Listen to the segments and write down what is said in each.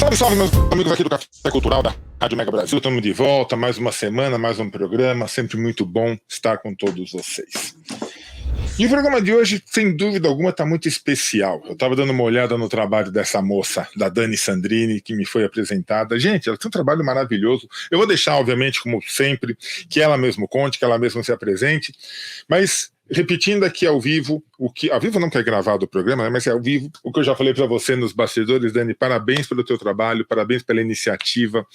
Salve, salve, meus amigos aqui do Café Cultural da Rádio Mega Brasil. Estamos de volta, mais uma semana, mais um programa. Sempre muito bom estar com todos vocês. E o programa de hoje, sem dúvida alguma, está muito especial. Eu estava dando uma olhada no trabalho dessa moça, da Dani Sandrini, que me foi apresentada. Gente, ela tem um trabalho maravilhoso. Eu vou deixar, obviamente, como sempre, que ela mesma conte, que ela mesma se apresente. Mas, repetindo aqui ao vivo, ao vivo não que é gravado o programa, né, mas é ao vivo, o que eu já falei para você nos bastidores, Dani, parabéns pelo teu trabalho, parabéns pela iniciativa,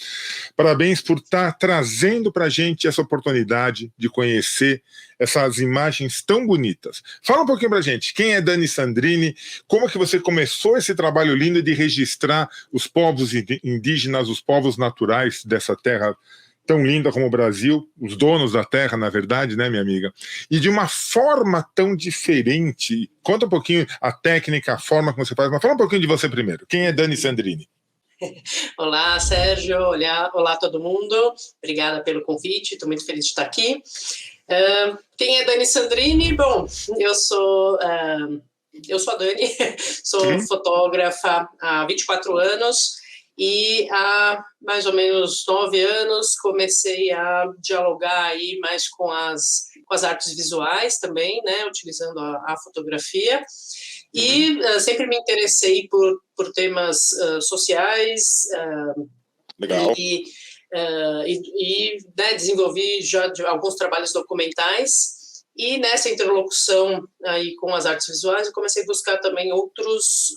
parabéns por estar trazendo para a gente essa oportunidade de conhecer essas imagens tão bonitas. Fala um pouquinho para a gente, quem é Dani Sandrini, como que você começou esse trabalho lindo de registrar os povos indígenas, os povos naturais dessa terra tão linda como o Brasil, os donos da terra, na verdade, né, minha amiga? E de uma forma tão diferente. Conta um pouquinho a técnica, a forma como você faz, mas fala um pouquinho de você primeiro. Quem é Dani Sandrini? Olá, Sérgio. Olá todo mundo. Obrigada pelo convite, estou muito feliz de estar aqui. Quem é Dani Sandrini? Bom, eu sou a Dani, sou fotógrafa há 24 anos. E há mais ou menos 9 anos comecei a dialogar aí mais com as artes visuais também, né, utilizando a fotografia. E sempre me interessei por temas sociais. Legal. E né, desenvolvi já alguns trabalhos documentais. E nessa interlocução aí com as artes visuais, eu comecei a buscar também outros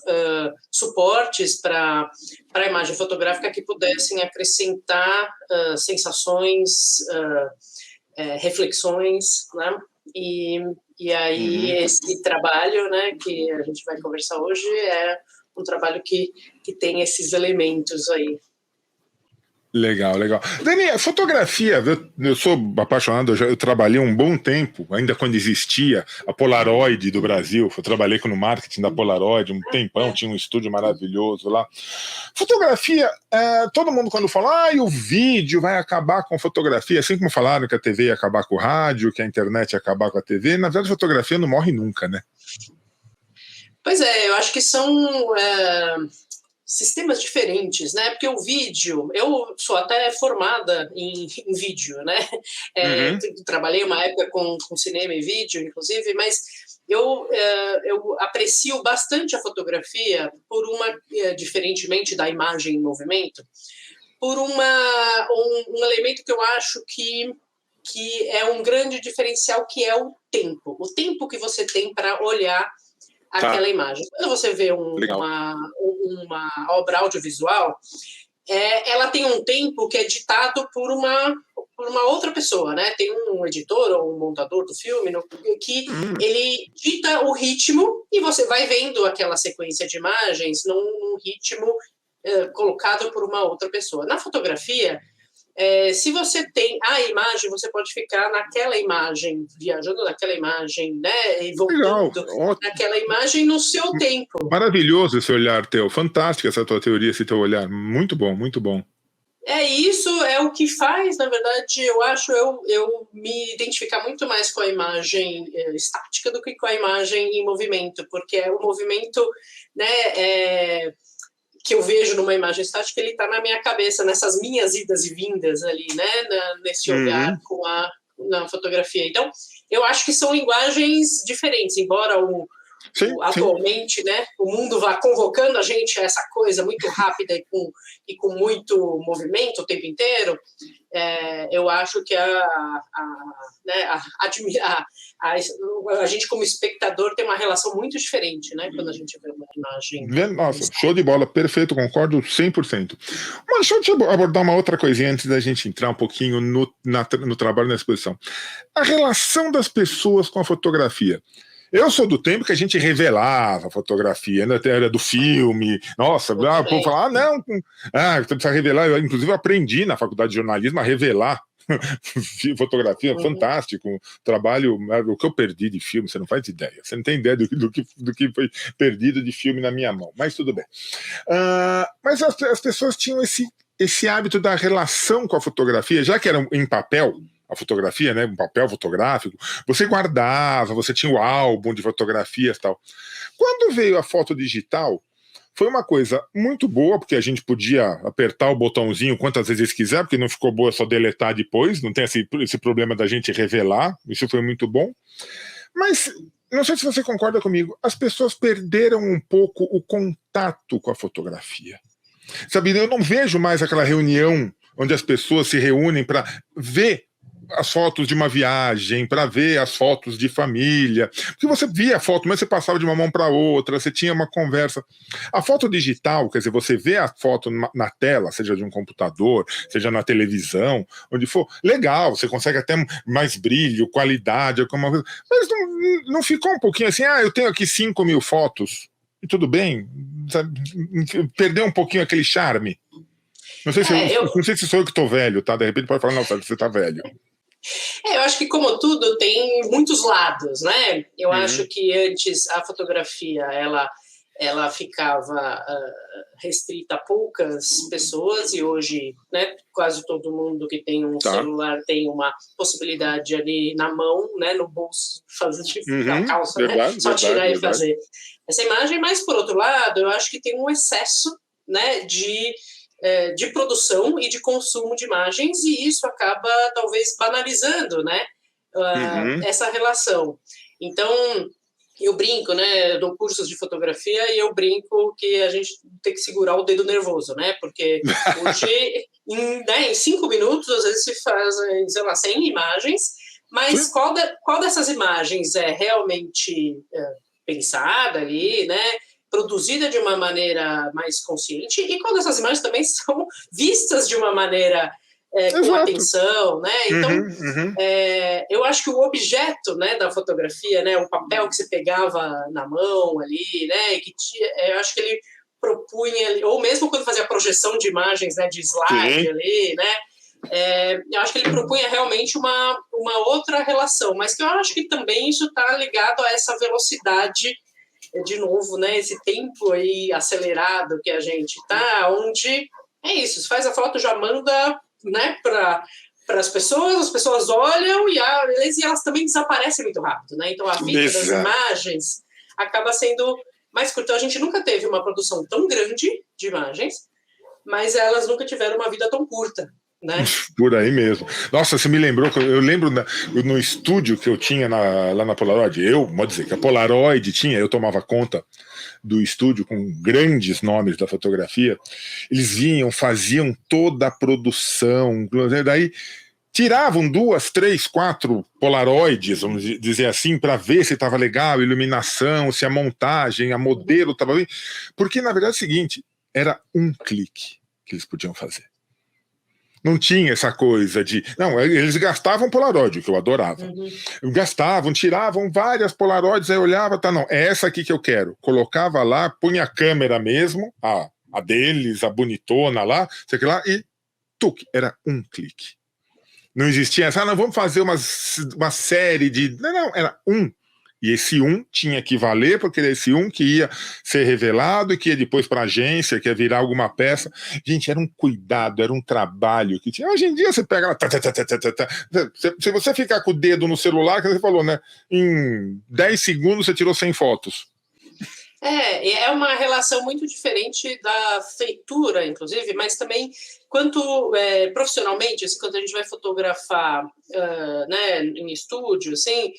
suportes para a imagem fotográfica que pudessem acrescentar sensações, reflexões, né? E aí esse trabalho, né, que a gente vai conversar hoje é um trabalho que tem esses elementos aí. Legal, legal. Dani, a fotografia, eu sou apaixonado, eu trabalhei um bom tempo, ainda quando existia a Polaroid do Brasil, eu trabalhei no marketing da Polaroid um tempão, tinha um estúdio maravilhoso lá. Fotografia, todo mundo quando fala, o vídeo vai acabar com a fotografia, assim como falaram que a TV ia acabar com o rádio, que a internet ia acabar com a TV, na verdade a fotografia não morre nunca, né? Pois é, eu acho que são sistemas diferentes, né? Porque o vídeo, eu sou até formada em vídeo, né? Trabalhei uma época com cinema e vídeo, inclusive, mas eu aprecio bastante a fotografia diferentemente da imagem em movimento, por um elemento que eu acho que é um grande diferencial, que é o tempo que você tem para olhar aquela imagem. Quando você vê uma obra audiovisual, ela tem um tempo que é ditado por uma outra pessoa, né? Tem um editor ou um montador do filme que ele dita o ritmo e você vai vendo aquela sequência de imagens num ritmo colocado por uma outra pessoa. Na fotografia, se você tem a imagem, você pode ficar naquela imagem, viajando naquela imagem, né, e voltando naquela imagem no seu tempo. Maravilhoso esse olhar teu, fantástica essa tua teoria, esse teu olhar, muito bom, muito bom. Isso é o que faz, na verdade, eu acho, eu me identificar muito mais com a imagem estática do que com a imagem em movimento, porque o movimento, né, que eu vejo numa imagem estática, ele está na minha cabeça, nessas minhas idas e vindas ali, né, nesse olhar na fotografia. Então, eu acho que são linguagens diferentes, embora atualmente, né, o mundo vá convocando a gente a essa coisa muito rápida e com muito movimento o tempo inteiro. Eu acho que a gente como espectador tem uma relação muito diferente, né, quando a gente vê uma imagem. Nossa, show de bola, perfeito, concordo 100%. Mas deixa eu te abordar uma outra coisinha antes da gente entrar um pouquinho no trabalho, na exposição. A relação das pessoas com a fotografia. Eu sou do tempo que a gente revelava a fotografia, né? Era do filme. Nossa, o povo falava, não, precisa revelar. Eu, inclusive, aprendi na faculdade de jornalismo a revelar fotografia, fantástico. Trabalho, o que eu perdi de filme, você não faz ideia. Você não tem ideia do que foi perdido de filme na minha mão, mas tudo bem. Mas as pessoas tinham esse hábito da relação com a fotografia, já que era em papel, a fotografia, né, um papel fotográfico, você guardava, você tinha o álbum de fotografias e tal. Quando veio a foto digital, Foi uma coisa muito boa, porque a gente podia apertar o botãozinho quantas vezes quiser, porque não ficou boa só deletar depois, não tem esse problema da gente revelar, isso foi muito bom. Mas, não sei se você concorda comigo, as pessoas perderam um pouco o contato com a fotografia. Sabe, eu não vejo mais aquela reunião onde as pessoas se reúnem para ver as fotos de uma viagem, para ver as fotos de família, porque você via a foto, mas você passava de uma mão para outra, você tinha uma conversa. A foto digital, quer dizer, você vê a foto na tela, seja de um computador, seja na televisão, onde for, legal, você consegue até mais brilho, qualidade, alguma coisa, mas não ficou um pouquinho assim, eu tenho aqui 5.000 fotos, e tudo bem, sabe? Perdeu um pouquinho aquele charme. Não sei se sou eu que estou velho, tá? De repente pode falar, não, você está velho. Eu acho que, como tudo, tem muitos lados, né? Eu acho que antes a fotografia, ela ficava restrita a poucas pessoas, e hoje, né, quase todo mundo que tem um celular tem uma possibilidade ali na mão, né, no bolso, fazer na calça, verdade, né? Só tirar e fazer essa imagem. Mas, por outro lado, eu acho que tem um excesso, né, de produção e de consumo de imagens, e isso acaba talvez banalizando, né, essa relação. Então, eu brinco, né, eu dou cursos de fotografia e eu brinco que a gente tem que segurar o dedo nervoso, né, porque hoje, em 5 minutos, às vezes se fazem, sei lá, 100 imagens, mas qual dessas imagens é realmente pensada ali, né, produzida de uma maneira mais consciente, e quando essas imagens também são vistas de uma maneira com atenção, né? Então, eu acho que o objeto, né, da fotografia, né, o papel que você pegava na mão ali, né, eu acho que ele propunha, ou mesmo quando fazia a projeção de imagens, né, de slide ali, né, eu acho que ele propunha realmente uma outra relação, mas que eu acho que também isso está ligado a essa velocidade, de novo, né, esse tempo aí acelerado que a gente tá, onde é isso, você faz a foto, já manda, né, para as pessoas olham e elas também desaparecem muito rápido, né? Então a vida das imagens acaba sendo mais curta. Então, a gente nunca teve uma produção tão grande de imagens, mas elas nunca tiveram uma vida tão curta, né? Por aí mesmo. Nossa, você me lembrou, eu lembro no estúdio que eu tinha lá na Polaroid, vou dizer que a Polaroid tinha, eu tomava conta do estúdio com grandes nomes da fotografia, eles vinham, faziam toda a produção, daí tiravam 2, 3, 4 Polaroids, vamos dizer assim, para ver se estava legal, a iluminação, se a montagem, a modelo estava bem, porque na verdade é o seguinte, era um clique que eles podiam fazer. Não tinha essa coisa de... Não, eles gastavam Polaroid, que eu adorava. Gastavam, tiravam várias Polaroids, aí eu olhava, não, é essa aqui que eu quero. Colocava lá, punha a câmera mesmo, a deles, a bonitona lá, sei lá, e era um clique. Não existia essa, não, vamos fazer uma série de... Não, era um. E esse tinha que valer, porque era esse que ia ser revelado e que ia depois para a agência, que ia virar alguma peça. Gente, era um cuidado, era um trabalho que tinha. Hoje em dia você pega lá, se você ficar com o dedo no celular, que você falou, né? Em 10 segundos você tirou 100 fotos. É uma relação muito diferente da feitura, inclusive, mas também quanto profissionalmente, assim, quando a gente vai fotografar né, em estúdio, assim,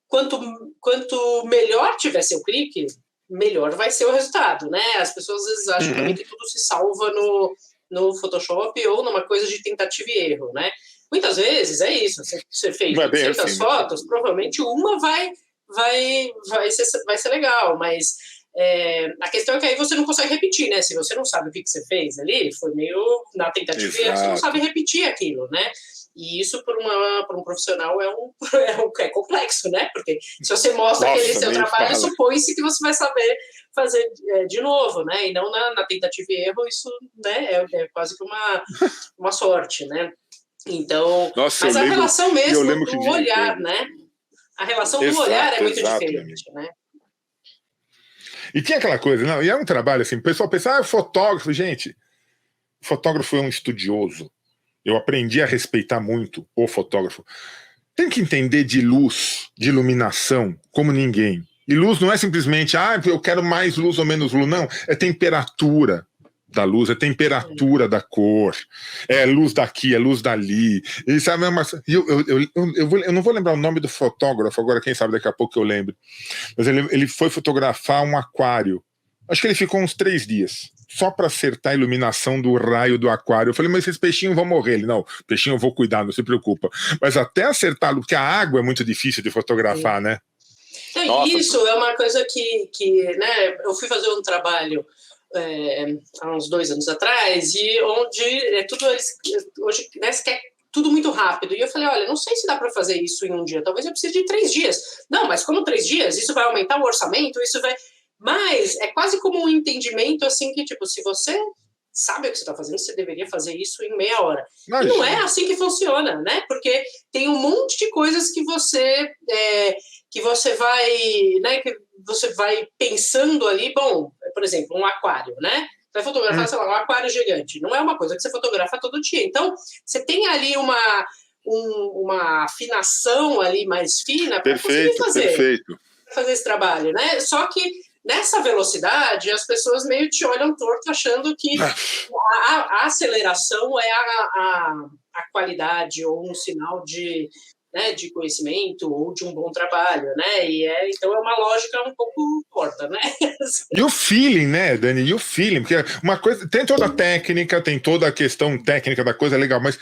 quanto melhor tiver seu clique, melhor vai ser o resultado, né? As pessoas às vezes acham também que tudo se salva no Photoshop ou numa coisa de tentativa e erro, né? Muitas vezes é isso, você fez 200 fotos, provavelmente uma vai ser legal, mas a questão é que aí você não consegue repetir, né? Se você não sabe o que você fez ali, foi meio na tentativa e erro, você não sabe repetir aquilo, né? E isso para um profissional é complexo, né? Porque se você mostra aquele seu trabalho, supõe-se que você vai saber fazer de novo, né? E não na tentativa e erro, isso, né, é quase que uma sorte, né? Então, mas a relação mesmo do olhar, né? A relação do olhar é muito diferente, né? E tinha aquela coisa, não, e é um trabalho assim, o pessoal pensa, fotógrafo, gente, fotógrafo é um estudioso. Eu aprendi a respeitar muito o fotógrafo. Tem que entender de luz, de iluminação, como ninguém. E luz não é simplesmente, eu quero mais luz ou menos luz, não, é temperatura da luz, é temperatura da cor, é luz daqui, é luz dali. E sabe, eu não vou lembrar o nome do fotógrafo agora, quem sabe daqui a pouco eu lembro, mas ele foi fotografar um aquário. Acho que ele ficou uns 3 dias, só para acertar a iluminação do raio do aquário. Eu falei, mas esses peixinhos vão morrer. Ele, não, peixinho eu vou cuidar, não se preocupa. Mas até acertá-lo, porque a água é muito difícil de fotografar, né? Então, isso é uma coisa que né, eu fui fazer um trabalho há uns 2 anos atrás, e onde tudo hoje quer tudo muito rápido. E eu falei, olha, não sei se dá para fazer isso em um dia, talvez eu precise de 3 dias. Não, mas como 3 dias? Isso vai aumentar o orçamento, isso vai... Mas é quase como um entendimento, assim, que, tipo, se você sabe o que você está fazendo, você deveria fazer isso em meia hora. E não é assim que funciona, né? Porque tem um monte de coisas que você vai, né, que você vai pensando ali, bom, por exemplo, um aquário, né? Você vai fotografar, sei lá, um aquário gigante. Não é uma coisa que você fotografa todo dia. Então, você tem ali uma afinação ali mais fina para conseguir fazer esse trabalho, né? Só que nessa velocidade, as pessoas meio te olham torto, achando que a aceleração é a qualidade ou um sinal de conhecimento ou de um bom trabalho, né? Então é uma lógica um pouco torta, né? E o feeling, né, Dani? E o feeling, porque uma coisa, tem toda a técnica, tem toda a questão técnica da coisa legal, mas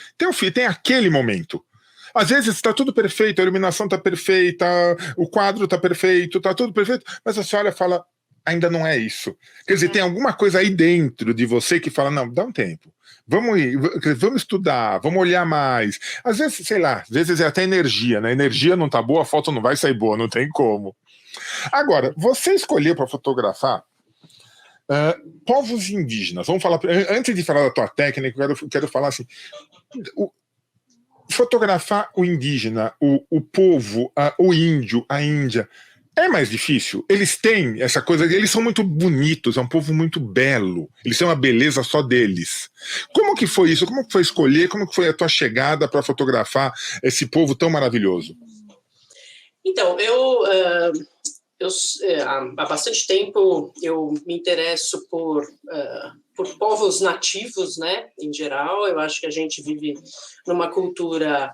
tem aquele momento. Às vezes está tudo perfeito, a iluminação está perfeita, o quadro está perfeito, está tudo perfeito, mas você olha e fala, ainda não é isso. Quer dizer, tem alguma coisa aí dentro de você que fala, não, dá um tempo. Vamos estudar, vamos olhar mais. Às vezes, sei lá, às vezes é até energia, né? A energia não tá boa, a foto não vai sair boa, não tem como. Agora, você escolheu para fotografar povos indígenas. Vamos falar, antes de falar da tua técnica, eu quero falar assim, fotografar o indígena, o povo, o índio, a Índia, é mais difícil. Eles têm essa coisa, eles são muito bonitos, é um povo muito belo, eles têm uma beleza só deles. Como que foi isso? Como que foi escolher? Como que foi a tua chegada para fotografar esse povo tão maravilhoso? Então, há bastante tempo eu me interesso por povos nativos, né, em geral. Eu acho que a gente vive numa cultura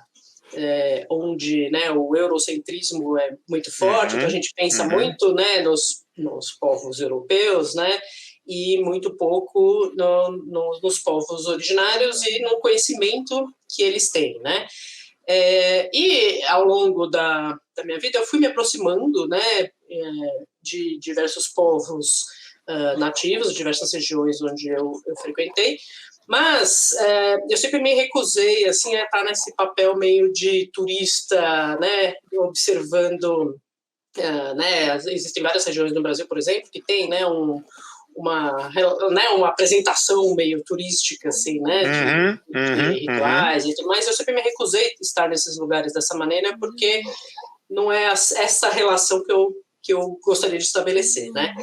onde, né, o eurocentrismo é muito forte, então a gente pensa muito, né, nos povos europeus, né, e muito pouco nos povos originários e no conhecimento que eles têm, né. E ao longo da minha vida eu fui me aproximando, né, de diversos povos nativos, de diversas regiões onde eu frequentei, mas eu sempre me recusei assim, a estar nesse papel meio de turista, né, observando, né, existem várias regiões no Brasil, por exemplo, que tem, né, uma apresentação meio turística, assim, né, de rituais e tudo mais. Eu sempre me recusei a estar nesses lugares dessa maneira, porque não é essa relação que eu gostaria de estabelecer, né?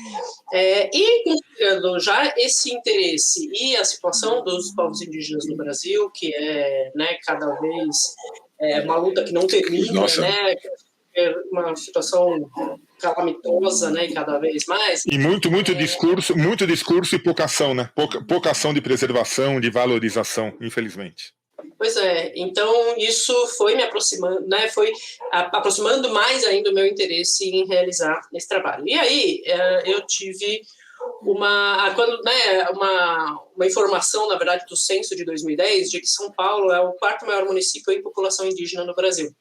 E considerando já esse interesse e a situação dos povos indígenas no Brasil, que é, né, cada vez uma luta que não termina, né? É uma situação calamitosa, né, cada vez mais. E muito discurso e pouca ação, né? Pouca ação de preservação, de valorização, infelizmente. Pois é, então isso foi me aproximando, né, foi aproximando mais ainda o meu interesse em realizar esse trabalho. E aí eu tive uma informação, na verdade, do censo de 2010, de que São Paulo é o 4º maior município em população indígena no Brasil.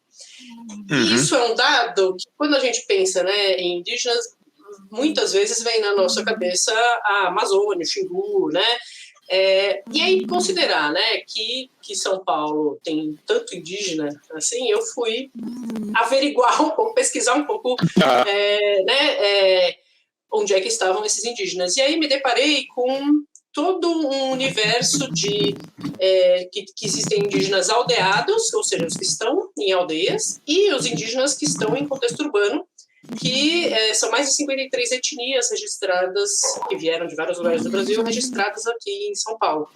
E isso é um dado que, quando a gente pensa, né, em indígenas, muitas vezes vem na nossa cabeça a Amazônia, o Xingu, né? E aí considerar, né, que São Paulo tem tanto indígena, assim, eu fui averiguar um pouco, pesquisar um pouco, né, onde é que estavam esses indígenas. E aí me deparei com todo um universo que existem indígenas aldeados, ou seja, os que estão em aldeias, e os indígenas que estão em contexto urbano, que são mais de 53 etnias registradas, que vieram de vários lugares do Brasil, registradas aqui em São Paulo.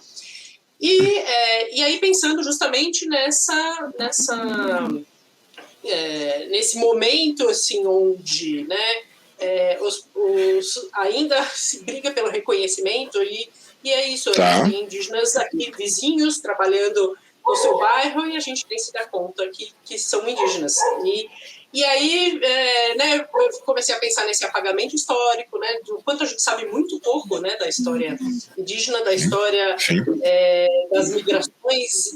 E aí pensando justamente nesse momento, assim, onde, né, ainda se briga pelo reconhecimento e é isso, Tá. a gente tem indígenas aqui, vizinhos, trabalhando no seu bairro e a gente nem se dá conta que são indígenas. E aí, né, eu comecei a pensar nesse apagamento histórico, né, do quanto a gente sabe muito pouco, né, da história indígena, da história das migrações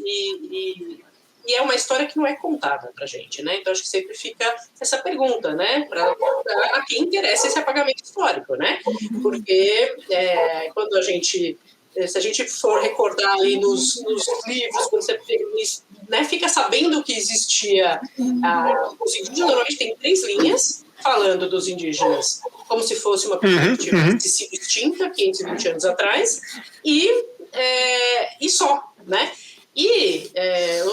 e é uma história que não é contada para a gente, né? Então acho que sempre fica essa pergunta, né? Para a quem interessa esse apagamento histórico, né? Porque quando se a gente for recordar ali nos livros, quando você né, fica sabendo que existia os indígenas, normalmente tem 3 linhas falando dos indígenas como se fosse uma coisa que tivesse sido extinta 520 anos atrás e só, né? E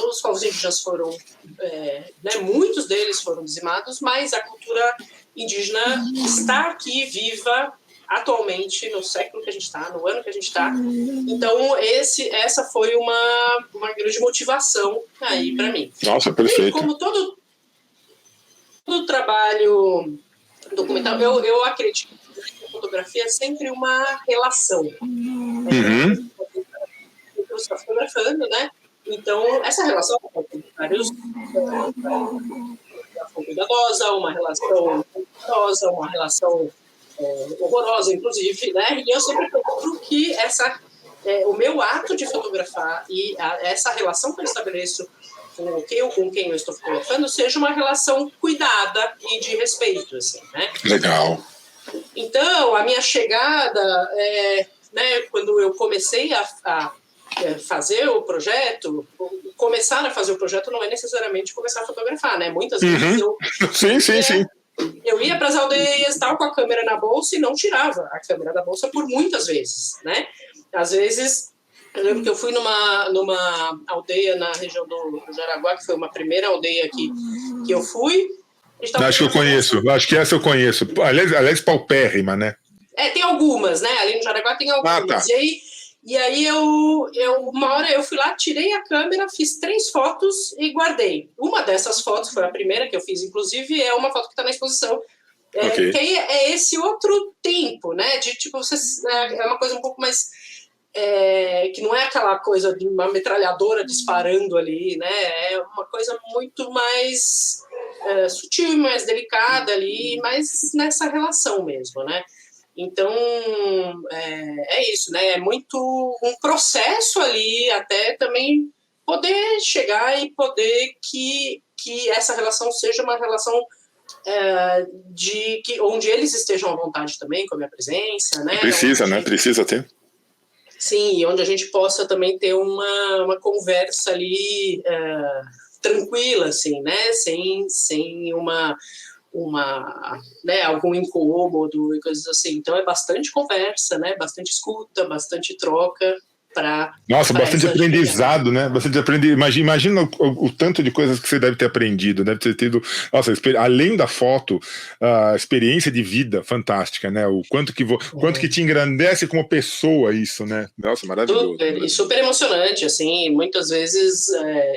os povos indígenas foram, né, muitos deles foram dizimados, mas a cultura indígena está aqui viva atualmente no século que a gente está, no ano que a gente está. Então essa foi uma grande motivação aí para mim. Nossa, perfeito. E como todo trabalho documental, eu acredito que a fotografia é sempre uma relação. Você está fotografando, né? Então, essa relação tem vários uma relação cuidadosa, uma relação cuidadosa, uma relação horrorosa, inclusive, né? E eu sempre procuro que o meu ato de fotografar e essa relação que eu estabeleço com quem eu estou fotografando seja uma relação cuidada e de respeito, assim, né? Legal. Então, a minha chegada, né, quando eu comecei a fazer o projeto, começar a fazer o projeto não é necessariamente começar a fotografar, né? Muitas vezes eu ia para as aldeias, tal, com a câmera na bolsa e não tirava a câmera da bolsa por muitas vezes, né? Às vezes, eu lembro que eu fui numa aldeia na região do Jaraguá, que foi uma primeira aldeia que eu fui. Acho que eu conheço, acho que essa eu conheço. Aliás, paupérrima, né? Tem algumas, né? Ali no Jaraguá tem algumas. Tá. E aí uma hora eu fui lá, tirei a câmera, fiz 3 fotos e guardei. Uma dessas fotos, foi a primeira que eu fiz, inclusive, é uma foto que está na exposição. Okay. Que aí é esse outro tempo, né? De tipo, é uma coisa um pouco mais. Que não é aquela coisa de uma metralhadora disparando ali, né? É uma coisa muito mais sutil e mais delicada ali, mais nessa relação mesmo, né? Então, é isso, né? É muito um processo ali até também poder chegar e poder que essa relação seja uma relação onde eles estejam à vontade também com a minha presença, né? Precisa, né? Precisa ter. Sim, onde a gente possa também ter uma conversa ali tranquila, assim, né? Sem né, algum incômodo e coisas assim. Então é bastante conversa, né? Bastante escuta, bastante troca para. Nossa, bastante aprendizado, né? Bastante Imagina o tanto de coisas que você deve ter aprendido, deve ter tido. Nossa, além da foto, a experiência de vida fantástica, né? O quanto que te engrandece como pessoa isso, né? Nossa, maravilhoso. E super emocionante, assim. Muitas vezes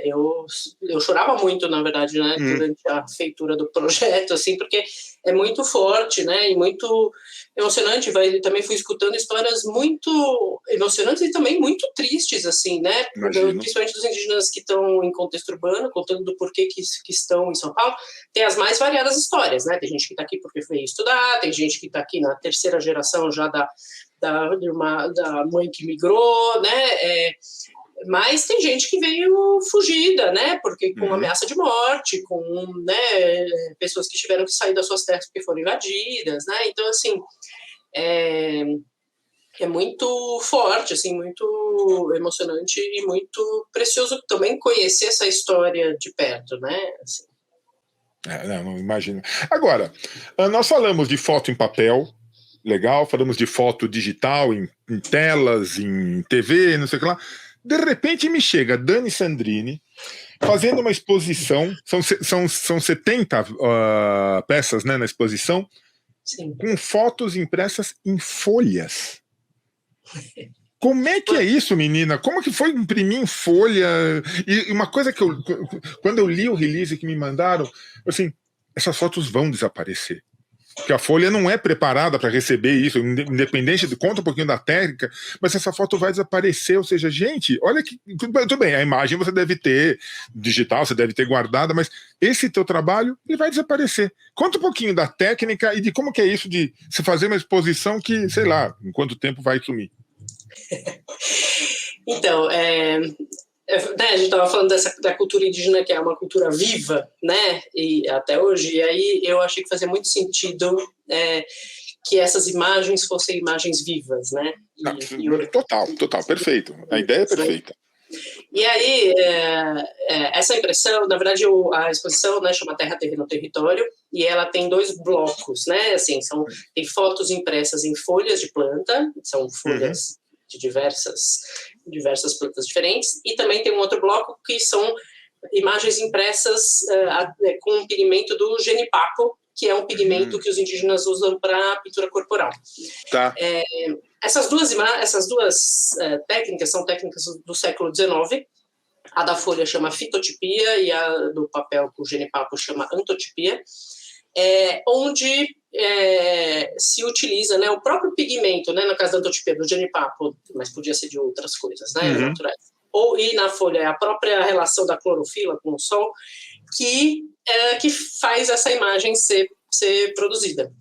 eu chorava muito, na verdade, né? Durante a feitura do projeto, assim, porque é muito forte, né? E muito emocionante. Também fui escutando histórias muito emocionantes e também muito tristes, assim, né? Principalmente dos indígenas que estão em contexto urbano, contando do porquê que estão em São Paulo. Tem as mais variadas histórias, né? Tem gente que está aqui porque veio estudar, tem gente que está aqui na 3ª geração já da mãe que migrou, né? Mas tem gente que veio fugida, né? Porque com ameaça de morte, com, né, pessoas que tiveram que sair das suas terras porque foram invadidas, né? Então, assim, é muito forte, assim, muito emocionante e muito precioso também conhecer essa história de perto, né? Assim. Não imagino. Agora, nós falamos de foto em papel, legal, falamos de foto digital em telas, em TV, não sei o que lá. De repente me chega Dani Sandrini fazendo uma exposição, são 70 peças, né, na exposição. Sim. Com fotos impressas em folhas. Como é que é isso, menina? Como que foi imprimir em folha? E uma coisa que quando eu li o release que me mandaram, assim, essas fotos vão desaparecer. Porque a folha não é preparada para receber isso, independente de conta um pouquinho da técnica, mas essa foto vai desaparecer. Ou seja, gente, olha que. Tudo bem, a imagem você deve ter digital, você deve ter guardada, mas esse teu trabalho ele vai desaparecer. Conta um pouquinho da técnica e de como que é isso de se fazer uma exposição que, sei lá, em quanto tempo vai sumir. Então, né, a gente estava falando da cultura indígena, que é uma cultura viva, né, e até hoje, e aí eu achei que fazia muito sentido que essessas imagens fossem imagens vivas, né. Total, perfeito. A ideia é perfeita. E aí, essa impressão, na verdade, a exposição, né, chama Terra, Terreno, Território, e ela tem 2 blocos, né, assim, tem fotos impressas em folhas de planta, são folhas de diversas plantas diferentes, e também tem um outro bloco que são imagens impressas com um pigmento do genipapo, que é um pigmento que os indígenas usam para pintura corporal. Tá. Essas duas técnicas são técnicas do século XIX. A da folha chama fitotipia e a do papel com genipapo chama antotipia, onde se utiliza, né, o próprio pigmento, né, no caso da antotipia do genipapo, mas podia ser de outras coisas, né, naturais. E na folha é a própria relação da clorofila com o sol que faz essa imagem ser produzida.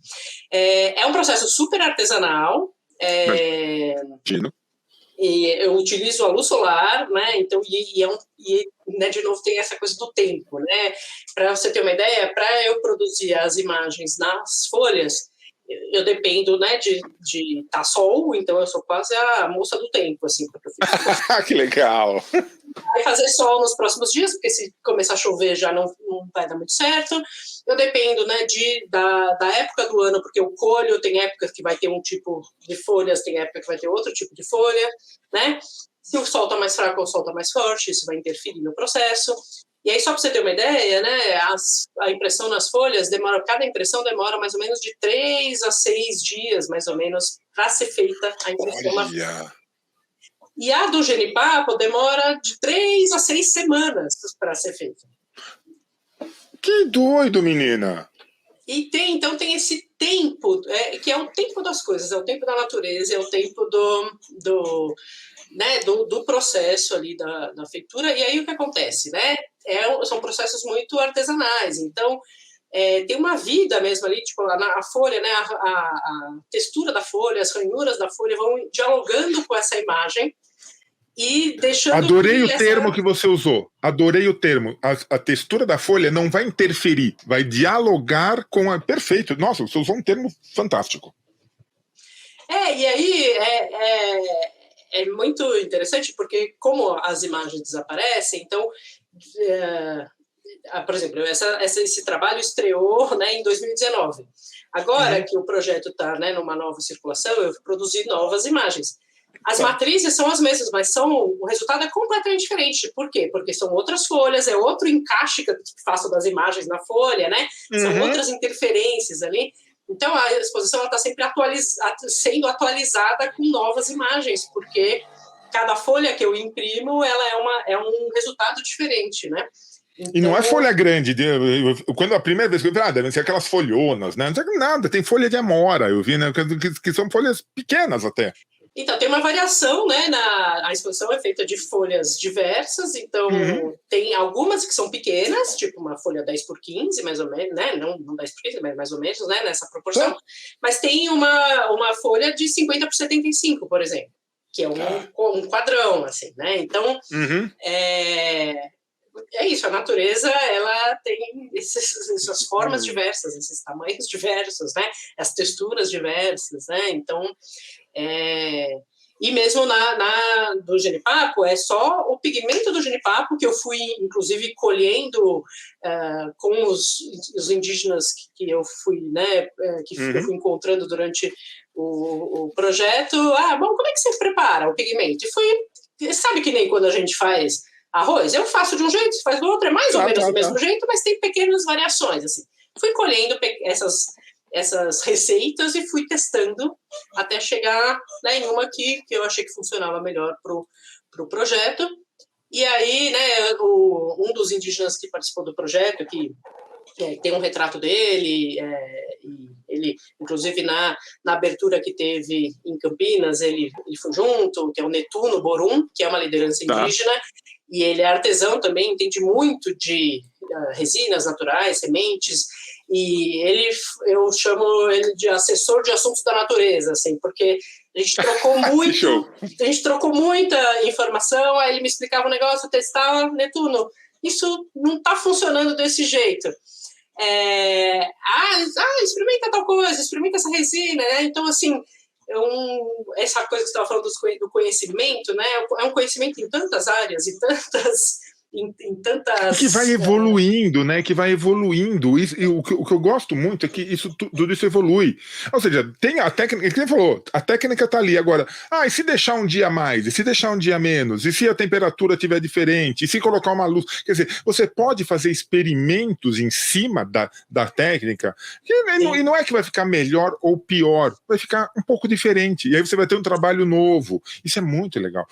É um processo super artesanal. E eu utilizo a luz solar, né? Então, né, de novo, tem essa coisa do tempo, né? Para você ter uma ideia, para eu produzir as imagens nas folhas, eu dependo, né, de tá sol, então eu sou quase a moça do tempo, assim, porque eu fico... Que legal! Vai fazer sol nos próximos dias, porque se começar a chover já não vai dar muito certo. Eu dependo, né, da época do ano, porque eu colho, tem época que vai ter um tipo de folhas, tem época que vai ter outro tipo de folha, né? Se o sol está mais fraco ou o sol está mais forte, isso vai interferir no processo. E aí, só para você ter uma ideia, né, a impressão nas folhas cada impressão demora mais ou menos de 3 a 6 dias, mais ou menos, para ser feita a impressão na folha. E a do genipapo demora de 3 a 6 semanas para ser feita. Que doido, menina! E então tem esse tempo, que é o tempo das coisas, é o tempo da natureza, é o tempo do processo ali da feitura. E aí o que acontece, né? São processos muito artesanais, então tem uma vida mesmo ali, tipo, a folha, né? A textura da folha, as ranhuras da folha vão dialogando com essa imagem e deixando... Adorei o termo que você usou. Adorei o termo. A textura da folha não vai interferir, vai dialogar com a... Perfeito. Nossa, você usou um termo fantástico. E aí é muito interessante, porque como as imagens desaparecem, então... por exemplo, esse trabalho estreou, né, em 2019. Agora que o projeto está, né, numa nova circulação, eu produzi novas imagens. As matrizes são as mesmas, mas o resultado é completamente diferente. Por quê? Porque são outras folhas, é outro encaixe que eu faço das imagens na folha, né? São outras interferências ali. Então, a exposição está sempre sendo atualizada com novas imagens, porque cada folha que eu imprimo, ela é um resultado diferente, né? Então... E não é folha grande. Quando a primeira vez que eu vi, devem ser aquelas folhonas, né? Não sei nada, tem folha de amora, eu vi, né? Que são folhas pequenas até. Então, tem uma variação, né? A exposição é feita de folhas diversas, então tem algumas que são pequenas, tipo uma folha 10x15, mais ou menos, né? Não 10x15, mas mais ou menos, né? Nessa proporção. Mas tem uma folha de 50x75, por exemplo, que é um quadrão, assim, né? Então, é isso, a natureza, ela tem essas formas diversas, esses tamanhos diversos, né? As texturas diversas, né? Então, e mesmo do genipapo, é só o pigmento do genipapo que eu fui, inclusive, colhendo com os indígenas que eu fui, né? Eu fui encontrando durante o projeto. Bom, como é que você prepara o pigmento? Sabe que nem quando a gente faz arroz? Eu faço de um jeito, você faz do outro, é mais ou menos do mesmo jeito, mas tem pequenas variações, assim. Fui colhendo essas receitas e fui testando até chegar, né, em uma que eu achei que funcionava melhor pro projeto. E aí, né, um dos indígenas que participou do projeto, que tem um retrato dele, e ele, inclusive, na abertura que teve em Campinas, ele foi junto, que é o Netuno Borum, que é uma liderança indígena, e ele é artesão também, entende muito de resinas naturais, sementes, e eu chamo ele de assessor de assuntos da natureza, assim, porque a gente trocou muita informação, aí ele me explicava um negócio, eu testava, Netuno, isso não está funcionando desse jeito. Experimenta tal coisa, experimenta essa resina, né? Então, assim, essa coisa que você estava falando do conhecimento, né? É um conhecimento em tantas áreas e tantas... Que vai evoluindo, né? Que vai evoluindo. E o que eu gosto muito é que tudo isso evolui. Ou seja, tem a técnica, que você falou, a técnica está ali. Agora, e se deixar um dia mais? E se deixar um dia menos? E se a temperatura estiver diferente? E se colocar uma luz? Quer dizer, você pode fazer experimentos em cima da técnica, e não é que vai ficar melhor ou pior, vai ficar um pouco diferente. E aí você vai ter um trabalho novo. Isso é muito legal.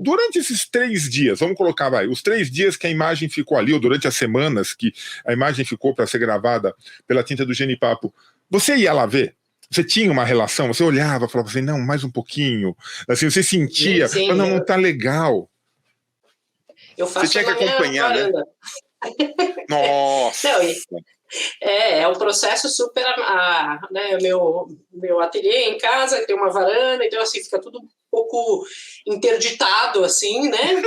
Durante esses 3 dias, vamos colocar, os 3 dias que a imagem ficou ali, ou durante as semanas que a imagem ficou para ser gravada pela tinta do Genipapo, você ia lá ver? Você tinha uma relação? Você olhava, falava assim, não, mais um pouquinho. Assim, você sentia, não tá legal. Eu faço você tinha que acompanhar, né? Nossa! É um processo super... né, meu ateliê em casa, tem uma varanda, então assim, fica tudo um pouco interditado, assim, né?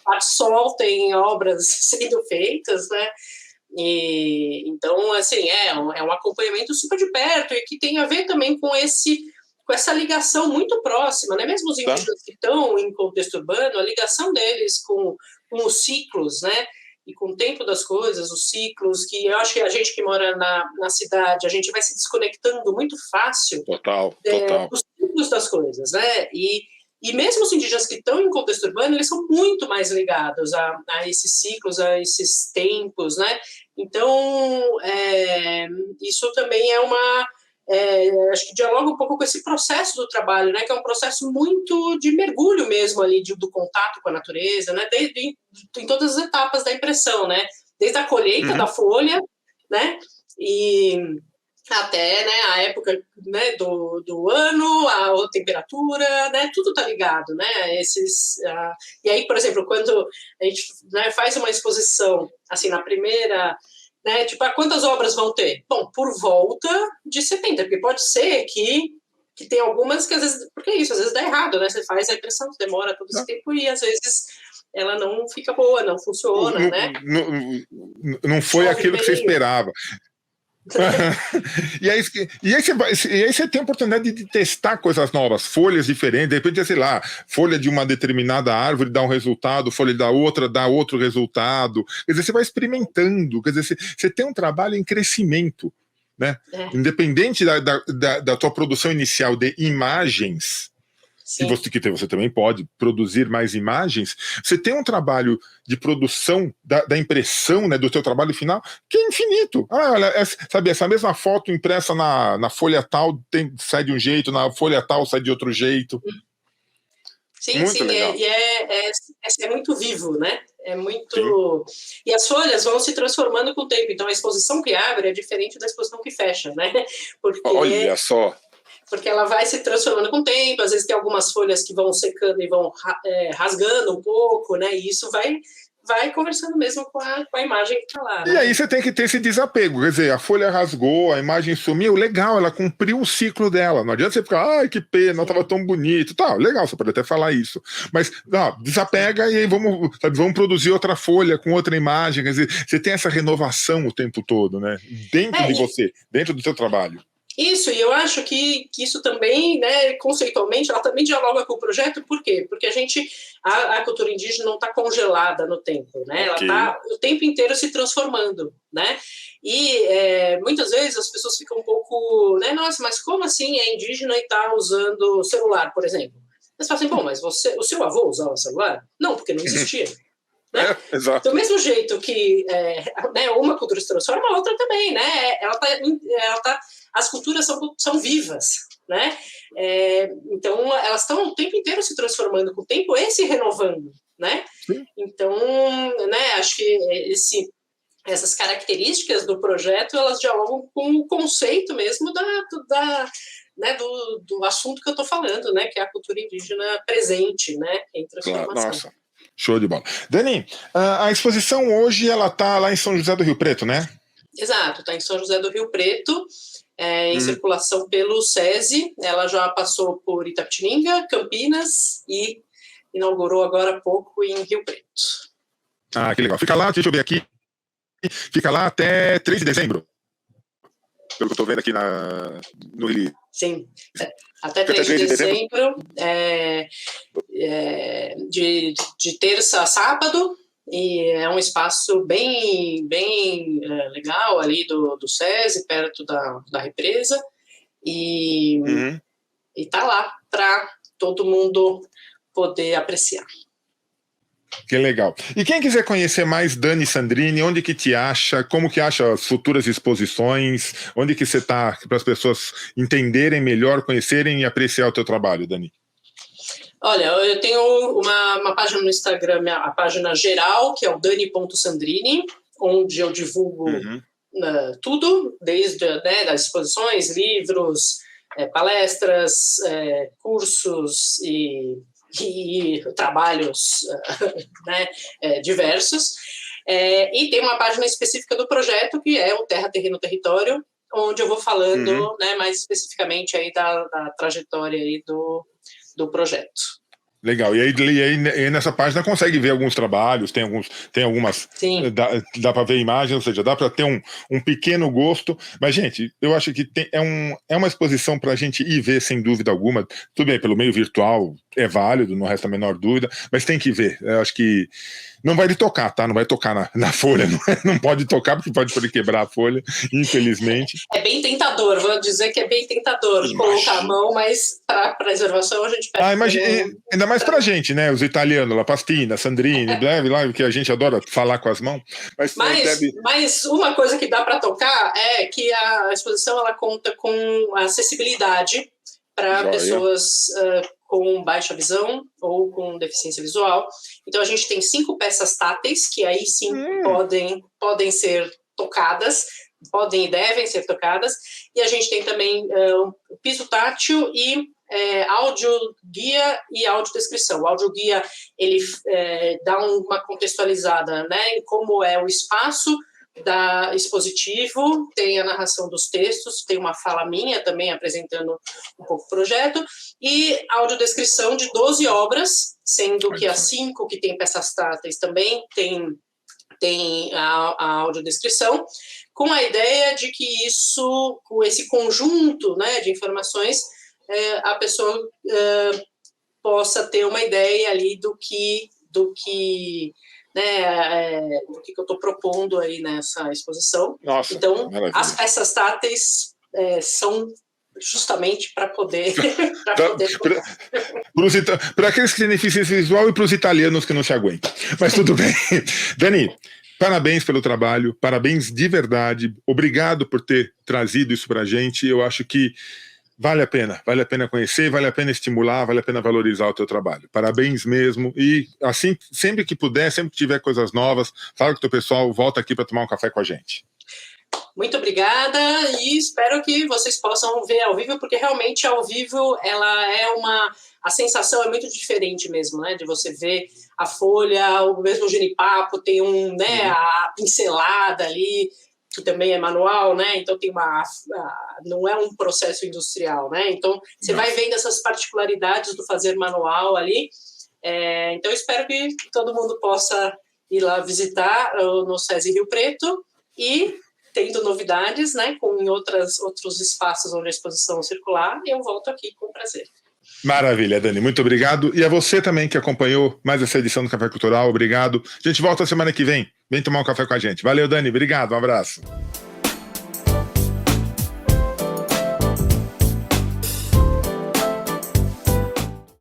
A sol tem obras sendo feitas, né? E, então, assim, é um acompanhamento super de perto e que tem a ver também com essa ligação muito próxima, né? Mesmo os indígenas que estão em contexto urbano, a ligação deles com os ciclos, né? E com o tempo das coisas, os ciclos, que eu acho que a gente que mora na cidade, a gente vai se desconectando muito fácil dos ciclos das coisas, né? E mesmo os indígenas que estão em contexto urbano, eles são muito mais ligados a esses ciclos, a esses tempos, né? Então, isso também acho que dialoga um pouco com esse processo do trabalho, né? Que é um processo muito de mergulho mesmo ali, do contato com a natureza, né? Em todas as etapas da impressão, né? Desde a colheita da folha, né? E até, né, a época, né, do ano, a temperatura, né, tudo tá ligado, né, e aí, por exemplo, quando a gente, né, faz uma exposição, assim, na primeira, né, tipo, quantas obras vão ter? Bom, por volta de 70, porque pode ser que tem algumas que às vezes, porque é isso, às vezes dá errado, né, você faz a impressão, demora todo esse tempo e às vezes ela não fica boa, não funciona, né. Não foi aquilo que você esperava. E aí você tem a oportunidade de testar coisas novas, folhas diferentes, de repente, sei lá, folha de uma determinada árvore dá um resultado, folha da outra dá outro resultado. Quer dizer, você vai experimentando, quer dizer, você tem um trabalho em crescimento, né? Independente da tua produção inicial de imagens, que você também pode produzir mais imagens, você tem um trabalho de produção da impressão, né, do teu trabalho final, que é infinito. Olha, sabe, essa mesma foto impressa na folha tal sai de um jeito, na folha tal sai de outro jeito. Sim, muito legal. É muito vivo, né? É muito... Sim. E as folhas vão se transformando com o tempo, então a exposição que abre é diferente da exposição que fecha, né? Porque... Olha só! Porque ela vai se transformando com o tempo, às vezes tem algumas folhas que vão secando e vão rasgando um pouco, né? E isso vai conversando mesmo com a imagem que está lá. Né? E aí você tem que ter esse desapego, quer dizer, a folha rasgou, a imagem sumiu, legal, ela cumpriu o ciclo dela. Não adianta você ficar, ai, que pena, não estava tão bonito. Tá, legal, você pode até falar isso. Mas desapega e aí vamos produzir outra folha com outra imagem. Quer dizer, você tem essa renovação o tempo todo, né? Dentro de você, dentro do seu trabalho. Isso, e eu acho que isso também, né, conceitualmente, ela também dialoga com o projeto, por quê? Porque a cultura indígena não está congelada no tempo, né? Ela está o tempo inteiro se transformando, né? E muitas vezes as pessoas ficam um pouco, né, nossa, mas como assim é indígena e está usando celular, por exemplo? Eles falam assim, bom, mas o seu avô usava celular? Não, porque não existia. Né? Exato. Do mesmo jeito que né, uma cultura se transforma, a outra também, né? As culturas são vivas, né? Então, elas estão o tempo inteiro se transformando com o tempo e se renovando, né? Então, né, acho que essas características do projeto, elas dialogam com o conceito mesmo né, do assunto que eu estou falando, né, que é a cultura indígena presente, né, em transformação. Nossa, show de bola. Dani, a exposição hoje ela está lá em São José do Rio Preto, né? Exato, está em São José do Rio Preto, em circulação pelo SESI. Ela já passou por Itapetininga, Campinas e inaugurou agora há pouco em Rio Preto. Ah, que legal. Fica lá, deixa eu ver aqui, fica lá até 3 de dezembro. Pelo que eu estou vendo aqui no release. Sim, até 3 de dezembro, de terça a sábado, e é um espaço bem legal ali do SESI, perto da represa, e tá lá para todo mundo poder apreciar. Que legal. E quem quiser conhecer mais Dani Sandrini, onde que te acha? Como que acha as futuras exposições? Onde que você está para as pessoas entenderem melhor, conhecerem e apreciar o teu trabalho, Dani? Olha, eu tenho uma página no Instagram, a página geral, que é o dani.sandrini, onde eu divulgo tudo, desde das exposições, livros, palestras, cursos e trabalhos né, diversos. E tem uma página específica do projeto, que é o Terra, Terreno, Território, onde eu vou falando né, mais especificamente aí da trajetória aí do projeto. Legal, e aí nessa página consegue ver alguns trabalhos, tem algumas, dá para ver imagens, ou seja, dá para ter um pequeno gosto, mas gente, eu acho que é uma exposição para a gente ir ver sem dúvida alguma, tudo bem, pelo meio virtual é válido, não resta a menor dúvida, mas tem que ver, eu acho que não vai lhe tocar, tá? Não vai tocar na folha, não pode tocar porque pode quebrar a folha, infelizmente. É bem tentador, vou dizer que é bem tentador colocar a mão, mas para preservação a gente pede. Ainda mais pra gente, né? Os italianos, La Pastina, Sandrini, lá, que a gente adora falar com as mãos. Mas uma coisa que dá para tocar é que a exposição ela conta com acessibilidade para pessoas com baixa visão ou com deficiência visual. Então a gente tem 5 peças táteis que aí sim podem ser tocadas, podem e devem ser tocadas, e a gente tem também o piso tátil e áudio-guia e audiodescrição. O áudio-guia ele dá uma contextualizada, né, em como é o espaço expositivo, tem a narração dos textos, tem uma fala minha também apresentando um pouco o projeto, e audiodescrição de 12 obras, sendo que as 5 que tem peças táteis também tem a audiodescrição, com a ideia de que com esse conjunto, né, de informações, a pessoa possa ter uma ideia ali do que eu estou propondo aí nessa exposição. Nossa, então, maravilha. As peças táteis são justamente para poder... Para aqueles que têm deficiência visual e para os italianos que não se aguentam. Mas tudo bem. Dani, parabéns pelo trabalho, parabéns de verdade. Obrigado por ter trazido isso para a gente. Eu acho que vale a pena conhecer, vale a pena estimular, vale a pena valorizar o teu trabalho. Parabéns mesmo. E assim, sempre que puder, sempre que tiver coisas novas, fala com o teu pessoal, volta aqui para tomar um café com a gente. Muito obrigada e espero que vocês possam ver ao vivo, porque realmente ao vivo a sensação é muito diferente mesmo, né? De você ver a folha, o mesmo genipapo, tem a pincelada ali, que também é manual, né? Então tem não é um processo industrial, né? Então você vai vendo essas particularidades do fazer manual ali. Então espero que todo mundo possa ir lá visitar no SESI Rio Preto e tendo novidades, né? Em outros espaços onde a exposição circular, eu volto aqui com prazer. Maravilha, Dani, muito obrigado. E a você também que acompanhou mais essa edição do Café Cultural, obrigado. A gente volta semana que vem. Vem tomar um café com a gente. Valeu, Dani, obrigado, um abraço.